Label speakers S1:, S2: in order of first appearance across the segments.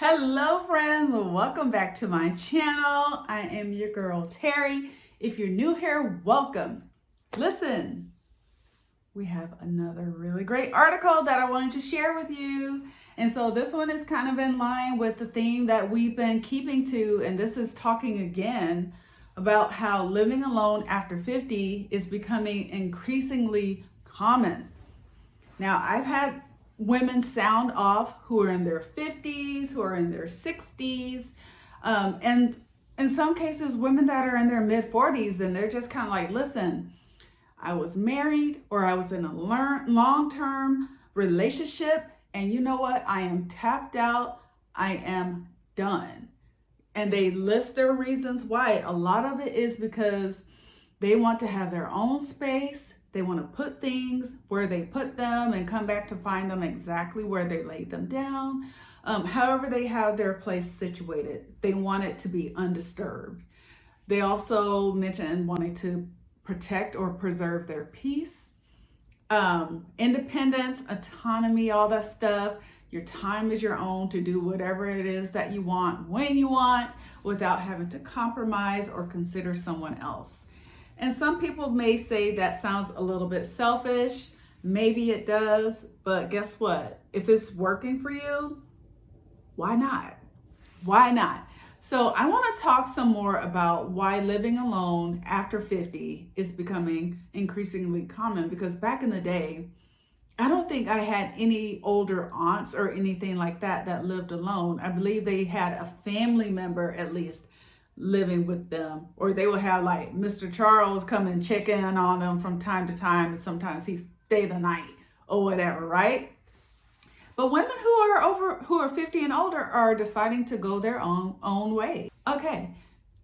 S1: Hello friends, welcome back to my channel. I am your girl Terry. If you're new here, welcome. Listen, we have another really great article that I wanted to share with you. And so this one is kind of in line with the theme that we've been keeping to, and this is talking again about how living alone after 50 is becoming increasingly common. Now, I've had women sound off who are in their 50s, who are in their 60s, and in some cases, women that are in their mid 40s, and they're just kind of like, listen, I was married or I was in a long term relationship, and you know what? I am tapped out, I am done. And they list their reasons why. A lot of it is because they want to have their own space. They want to put things where they put them and come back to find them exactly where they laid them down. However, they have their place situated, they want it to be undisturbed. They also mentioned wanting to protect or preserve their peace, independence, autonomy, all that stuff. Your time is your own to do whatever it is that you want when you want without having to compromise or consider someone else. And some people may say that sounds a little bit selfish. Maybe it does, but guess what? If it's working for you, why not? Why not? So I want to talk some more about why living alone after 50 is becoming increasingly common, because back in the day, I don't think I had any older aunts or anything like that lived alone. I believe they had a family member at least living with them, or they would have like Mr. Charles come and check in on them from time to time, and sometimes he stay the night or whatever, right? But women who are 50 and older are deciding to go their own way. Okay.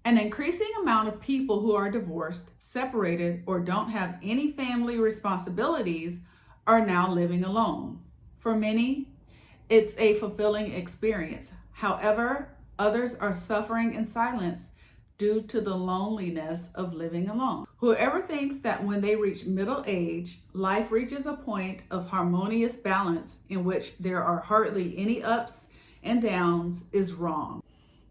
S1: An increasing amount of people who are divorced, separated, or don't have any family responsibilities are now living alone. For many, it's a fulfilling experience. However, others are suffering in silence due to the loneliness of living alone. Whoever thinks that when they reach middle age, life reaches a point of harmonious balance in which there are hardly any ups and downs is wrong.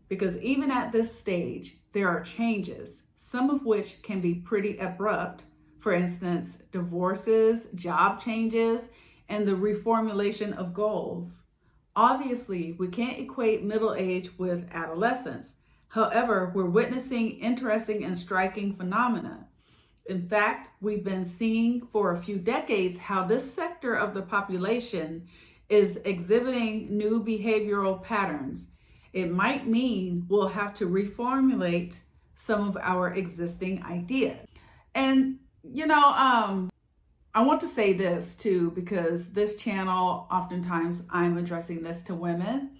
S1: Because even at this stage, there are changes, some of which can be pretty abrupt. For instance, divorces, job changes, and the reformulation of goals. Obviously, we can't equate middle age with adolescence. However, we're witnessing interesting and striking phenomena. In fact, we've been seeing for a few decades how this sector of the population is exhibiting new behavioral patterns. It might mean we'll have to reformulate some of our existing ideas. And I want to say this too, because this channel, oftentimes I'm addressing this to women,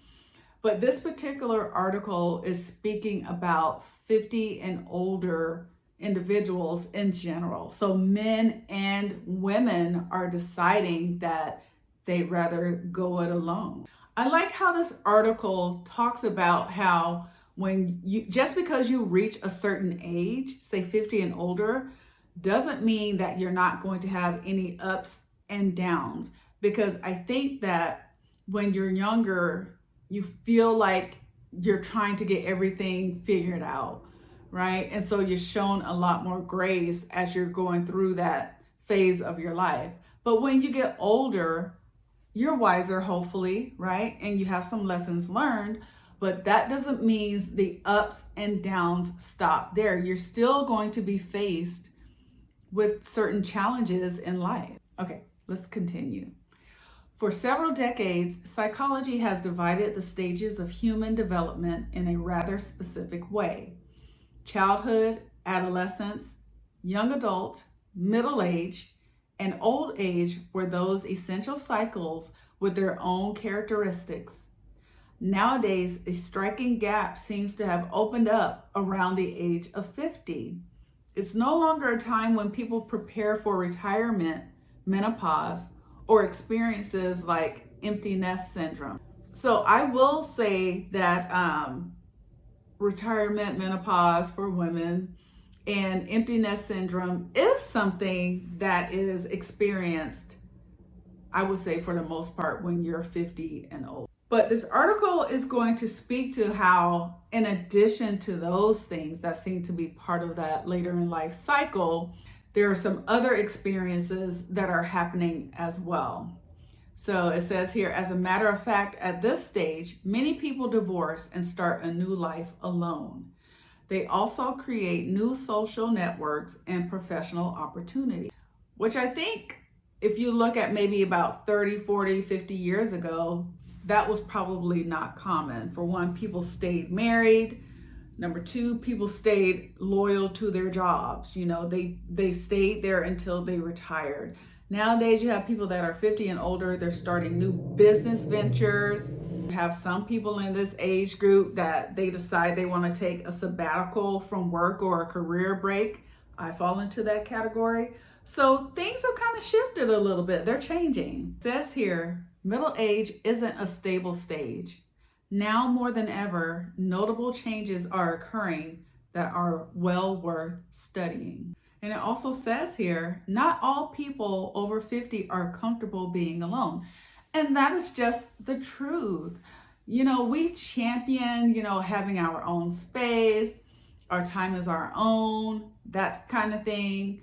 S1: but this particular article is speaking about 50 and older individuals in general. So men and women are deciding that they'd rather go it alone. I like how this article talks about how just because you reach a certain age, say 50 and older, doesn't mean that you're not going to have any ups and downs. Because I think that when you're younger, you feel like you're trying to get everything figured out, right? And so you're shown a lot more grace as you're going through that phase of your life. But when you get older, you're wiser, hopefully, right? And you have some lessons learned, but that doesn't mean the ups and downs stop there. You're still going to be faced with certain challenges in life. Okay, let's continue. For several decades, psychology has divided the stages of human development in a rather specific way. Childhood, adolescence, young adult, middle age, and old age were those essential cycles with their own characteristics. Nowadays, a striking gap seems to have opened up around the age of 50. It's no longer a time when people prepare for retirement, menopause, or experiences like empty nest syndrome. So I will say that retirement, menopause for women, and empty nest syndrome is something that is experienced, I would say, for the most part, when you're 50 and old. But this article is going to speak to how, in addition to those things that seem to be part of that later in life cycle, there are some other experiences that are happening as well. So it says here, as a matter of fact, at this stage, many people divorce and start a new life alone. They also create new social networks and professional opportunities, which I think if you look at maybe about 30, 40, 50 years ago, that was probably not common. For one, people stayed married. Number two, people stayed loyal to their jobs. You know, they stayed there until they retired. Nowadays, you have people that are 50 and older, they're starting new business ventures. You have some people in this age group that they decide they want to take a sabbatical from work or a career break. I fall into that category. So things have kind of shifted a little bit. They're changing. It says here, middle age isn't a stable stage. Now more than ever, notable changes are occurring that are well worth studying. And it also says here, not all people over 50 are comfortable being alone. And that is just the truth. You know, we champion, having our own space, our time is our own, that kind of thing.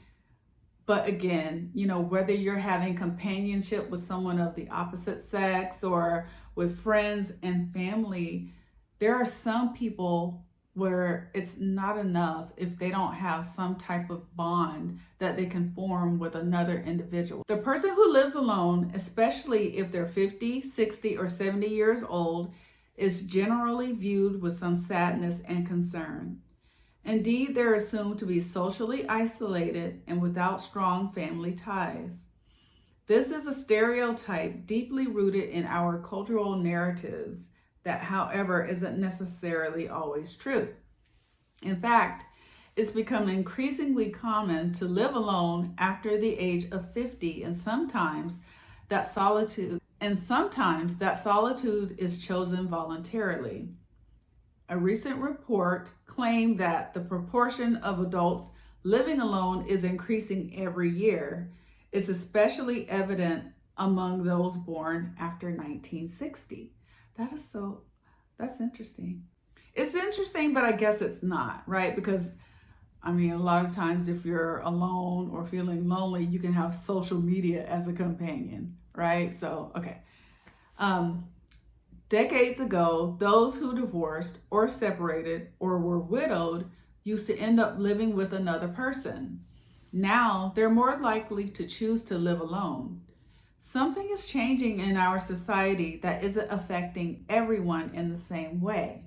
S1: But again, whether you're having companionship with someone of the opposite sex or with friends and family, there are some people where it's not enough if they don't have some type of bond that they can form with another individual. The person who lives alone, especially if they're 50, 60, or 70 years old, is generally viewed with some sadness and concern. Indeed, they're assumed to be socially isolated and without strong family ties. This is a stereotype deeply rooted in our cultural narratives that, however, isn't necessarily always true. In fact, it's become increasingly common to live alone after the age of 50, and sometimes that solitude is chosen voluntarily. A recent report claimed that the proportion of adults living alone is increasing every year. It's especially evident among those born after 1960. That's interesting. It's interesting, but I guess it's not, right? Because, a lot of times if you're alone or feeling lonely, you can have social media as a companion, right? So, okay. Decades ago, those who divorced or separated or were widowed used to end up living with another person. Now, they're more likely to choose to live alone. Something is changing in our society that isn't affecting everyone in the same way.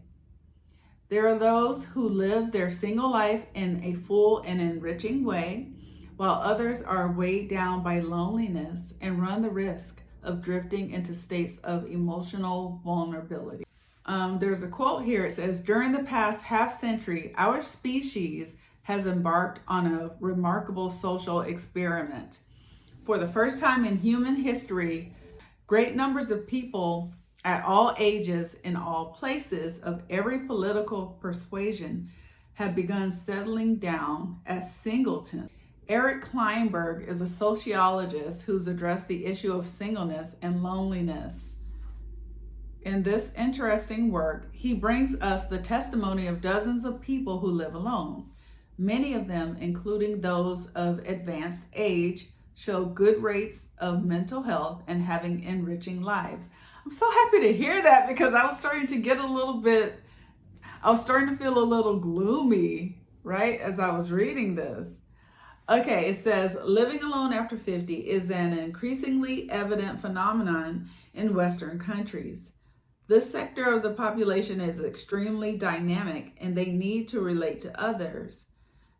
S1: There are those who live their single life in a full and enriching way, while others are weighed down by loneliness and run the risk of drifting into states of emotional vulnerability. There's a quote here. It says, during the past half century, our species has embarked on a remarkable social experiment. For the first time in human history, great numbers of people at all ages, in all places, of every political persuasion, have begun settling down as singletons. Eric Kleinberg is a sociologist who's addressed the issue of singleness and loneliness. In this interesting work, he brings us the testimony of dozens of people who live alone. Many of them, including those of advanced age, show good rates of mental health and having enriching lives. I'm so happy to hear that, because I was starting to feel a little gloomy, right, as I was reading this. Okay, it says, living alone after 50 is an increasingly evident phenomenon in Western countries. This sector of the population is extremely dynamic and they need to relate to others.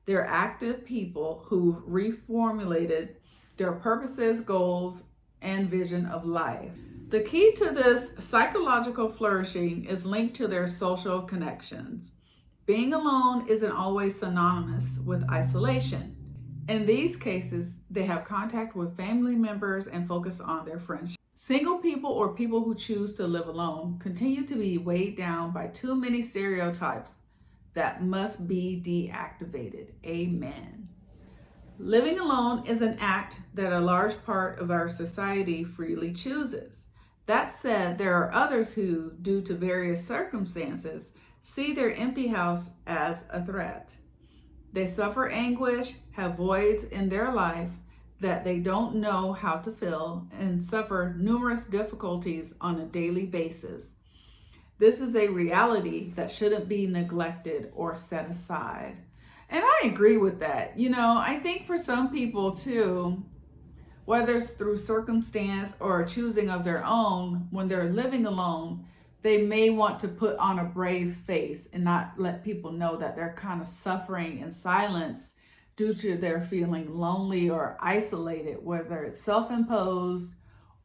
S1: They're active people who've reformulated their purposes, goals, and vision of life. The key to this psychological flourishing is linked to their social connections. Being alone isn't always synonymous with isolation. In these cases, they have contact with family members and focus on their friendship. Single people or people who choose to live alone continue to be weighed down by too many stereotypes that must be deactivated. Amen. Living alone is an act that a large part of our society freely chooses. That said, there are others who, due to various circumstances, see their empty house as a threat. They suffer anguish, have voids in their life that they don't know how to fill, and suffer numerous difficulties on a daily basis. This is a reality that shouldn't be neglected or set aside. And I agree with that. I think for some people too, whether it's through circumstance or choosing of their own, when they're living alone, they may want to put on a brave face and not let people know that they're kind of suffering in silence due to their feeling lonely or isolated, whether it's self-imposed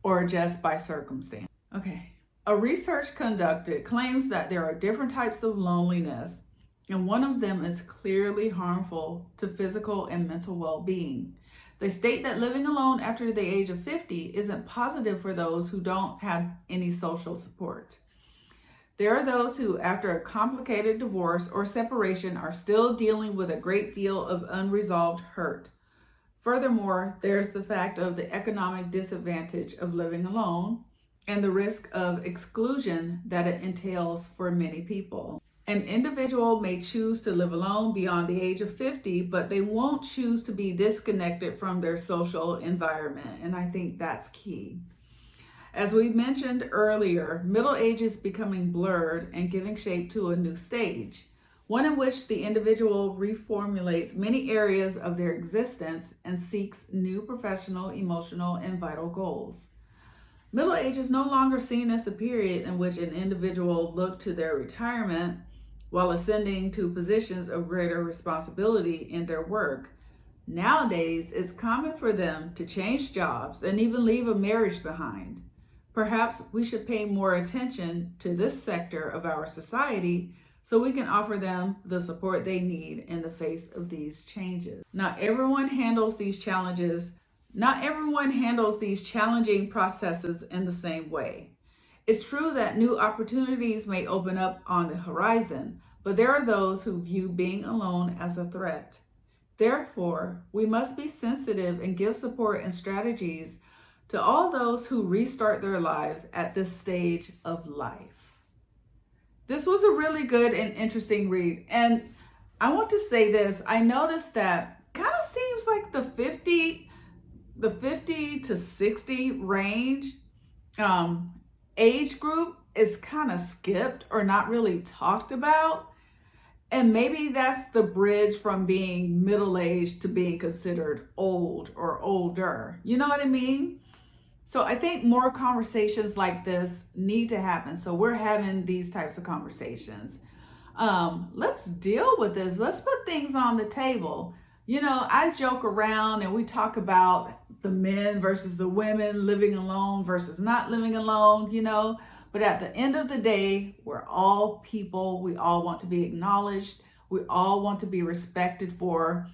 S1: or just by circumstance. Okay. A research conducted claims that there are different types of loneliness, and one of them is clearly harmful to physical and mental well-being. They state that living alone after the age of 50 isn't positive for those who don't have any social support. There are those who, after a complicated divorce or separation, are still dealing with a great deal of unresolved hurt. Furthermore, there's the fact of the economic disadvantage of living alone and the risk of exclusion that it entails for many people. An individual may choose to live alone beyond the age of 50, but they won't choose to be disconnected from their social environment, and I think that's key. As we mentioned earlier, middle age is becoming blurred and giving shape to a new stage, one in which the individual reformulates many areas of their existence and seeks new professional, emotional, and vital goals. Middle age is no longer seen as the period in which an individual looked to their retirement while ascending to positions of greater responsibility in their work. Nowadays, it's common for them to change jobs and even leave a marriage behind. Perhaps we should pay more attention to this sector of our society so we can offer them the support they need in the face of these changes. Not everyone handles these challenging processes in the same way. It's true that new opportunities may open up on the horizon, but there are those who view being alone as a threat. Therefore, we must be sensitive and give support and strategies to all those who restart their lives at this stage of life. This was a really good and interesting read. And I want to say this, I noticed that kind of seems like the 50 to 60 range age group is kind of skipped or not really talked about. And maybe that's the bridge from being middle-aged to being considered old or older. You know what I mean? So I think more conversations like this need to happen. So we're having these types of conversations. Let's deal with this. Let's put things on the table. I joke around and we talk about the men versus the women, living alone versus not living alone, But at the end of the day, we're all people. We all want to be acknowledged. We all want to be respected for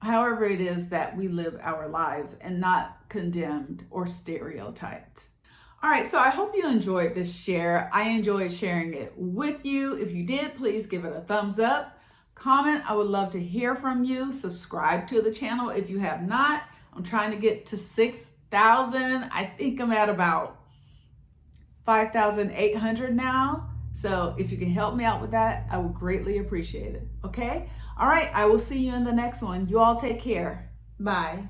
S1: however it is that we live our lives and not condemned or stereotyped. All right, so I hope you enjoyed this share. I enjoyed sharing it with you. If you did, please give it a thumbs up. Comment, I would love to hear from you. Subscribe to the channel if you have not. I'm trying to get to 6,000. I think I'm at about 5,800 now. So if you can help me out with that, I would greatly appreciate it. Okay? All right, I will see you in the next one. You all take care. Bye.